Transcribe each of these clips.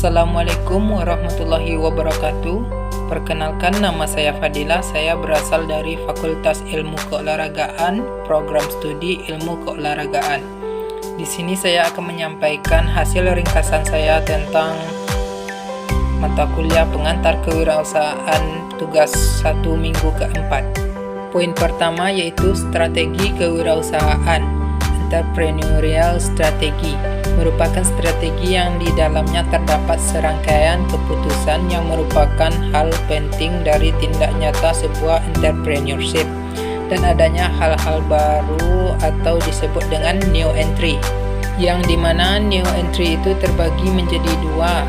Assalamualaikum warahmatullahi wabarakatuh. Perkenalkan, nama saya Fadilah. Saya berasal dari Fakultas Ilmu Keolahragaan, Program Studi Ilmu Keolahragaan. Di sini saya akan menyampaikan hasil ringkasan saya tentang mata kuliah pengantar kewirausahaan tugas 1 minggu keempat. Poin pertama yaitu strategi kewirausahaan. Entrepreneurial Strategy merupakan strategi yang di dalamnya terdapat serangkaian keputusan yang merupakan hal penting dari tindak nyata sebuah entrepreneurship dan adanya hal-hal baru atau disebut dengan new entry, yang dimana new entry itu terbagi menjadi dua.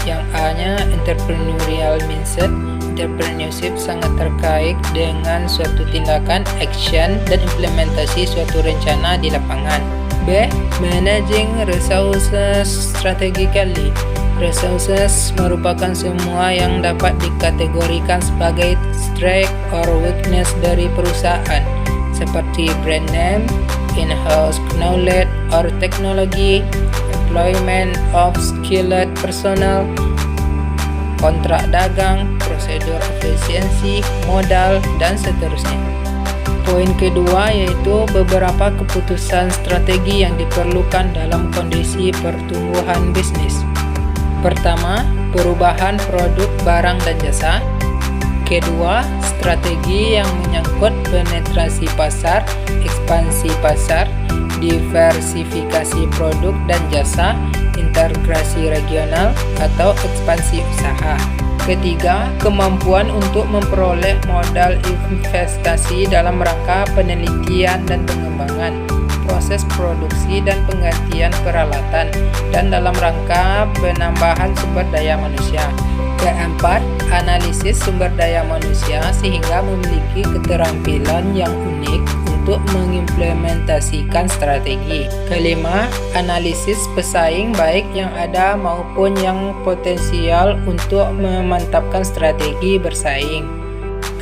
Yang A-nya entrepreneurial mindset. Entrepreneurship sangat terkait dengan suatu tindakan, action, dan implementasi suatu rencana di lapangan. B. Managing resources strategically. Resources merupakan semua yang dapat dikategorikan sebagai strength or weakness dari perusahaan, seperti brand name, in-house knowledge or technology, employment of skilled personnel, kontrak dagang, prosedur efisiensi, modal, dan seterusnya. Poin kedua yaitu beberapa keputusan strategi yang diperlukan dalam kondisi pertumbuhan bisnis. Pertama, perubahan produk, barang, dan jasa. Kedua, strategi yang menyangkut penetrasi pasar, ekspansi pasar, diversifikasi produk dan jasa, integrasi regional atau ekspansi usaha. Ketiga, kemampuan untuk memperoleh modal investasi dalam rangka penelitian dan pengembangan, proses produksi dan penggantian peralatan, dan dalam rangka penambahan sumber daya manusia. Keempat, analisis sumber daya manusia sehingga memiliki keterampilan yang unik untuk mengimplementasikan strategi. Kelima, analisis pesaing baik yang ada maupun yang potensial untuk memantapkan strategi bersaing.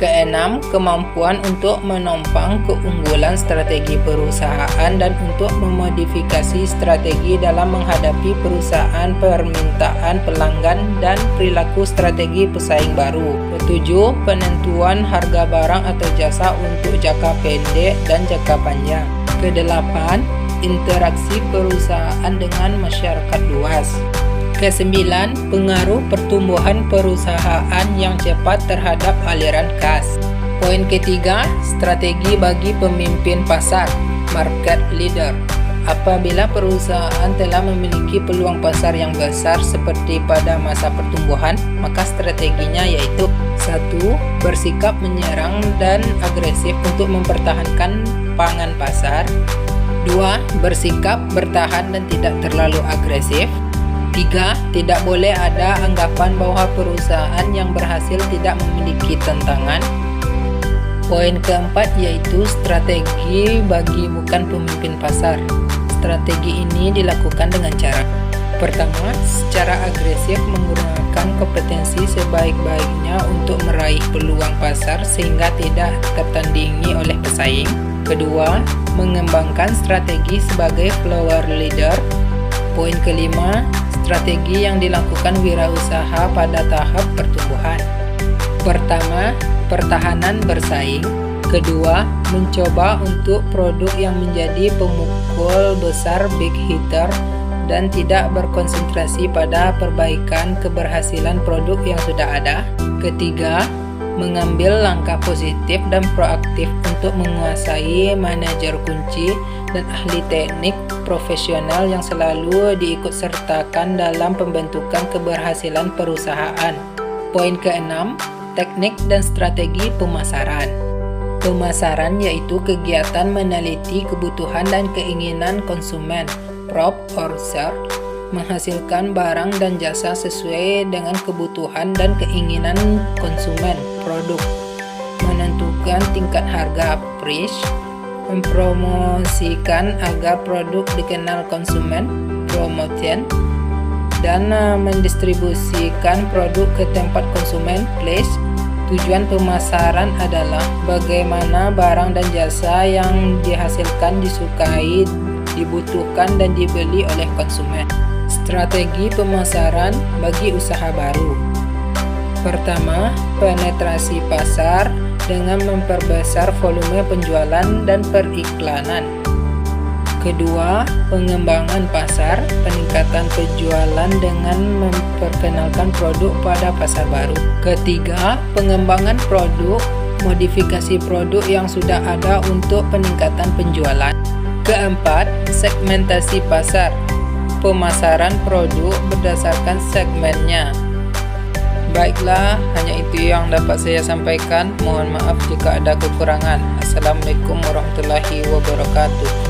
Keenam, kemampuan untuk menopang keunggulan strategi perusahaan dan untuk memodifikasi strategi dalam menghadapi perusahaan, permintaan pelanggan, dan perilaku strategi pesaing baru. Ketujuh, penentuan harga barang atau jasa untuk jangka pendek dan jangka panjang. Kedelapan, interaksi perusahaan dengan masyarakat luas. Kesembilan, pengaruh pertumbuhan perusahaan yang cepat terhadap aliran kas. Poin ketiga, strategi bagi pemimpin pasar, market leader. Apabila perusahaan telah memiliki peluang pasar yang besar seperti pada masa pertumbuhan, maka strateginya yaitu 1. Bersikap menyerang dan agresif untuk mempertahankan pangan pasar. 2. Bersikap bertahan dan tidak terlalu agresif. 3. Tidak boleh ada anggapan bahwa perusahaan yang berhasil tidak memiliki tantangan. Poin keempat yaitu strategi bagi bukan pemimpin pasar. Strategi ini dilakukan dengan cara: pertama, secara agresif menggunakan kompetensi sebaik-baiknya untuk meraih peluang pasar sehingga tidak tertandingi oleh pesaing. Kedua, mengembangkan strategi sebagai flower leader. Poin kelima, strategi yang dilakukan wirausaha pada tahap pertumbuhan. Pertama, pertahanan bersaing. Kedua, mencoba untuk produk yang menjadi pemukul besar big hitter dan tidak berkonsentrasi pada perbaikan keberhasilan produk yang sudah ada. Ketiga, mengambil langkah positif dan proaktif untuk menguasai manajer kunci dan ahli teknik profesional yang selalu diikutsertakan dalam pembentukan keberhasilan perusahaan. Poin keenam, teknik dan strategi pemasaran. Pemasaran yaitu kegiatan meneliti kebutuhan dan keinginan konsumen, probe or search, menghasilkan barang dan jasa sesuai dengan kebutuhan dan keinginan konsumen, produk, menentukan tingkat harga, price, mempromosikan agar produk dikenal konsumen, promotion, dan mendistribusikan produk ke tempat konsumen, place. Tujuan pemasaran adalah bagaimana barang dan jasa yang dihasilkan disukai, dibutuhkan, dan dibeli oleh konsumen. Strategi pemasaran bagi usaha baru. Pertama, penetrasi pasar dengan memperbesar volume penjualan dan periklanan. Kedua, pengembangan pasar, peningkatan penjualan dengan memperkenalkan produk pada pasar baru. Ketiga, pengembangan produk, modifikasi produk yang sudah ada untuk peningkatan penjualan. Keempat, segmentasi pasar, pemasaran produk berdasarkan segmennya. Baiklah, hanya itu yang dapat saya sampaikan. Mohon maaf jika ada kekurangan. Assalamualaikum warahmatullahi wabarakatuh.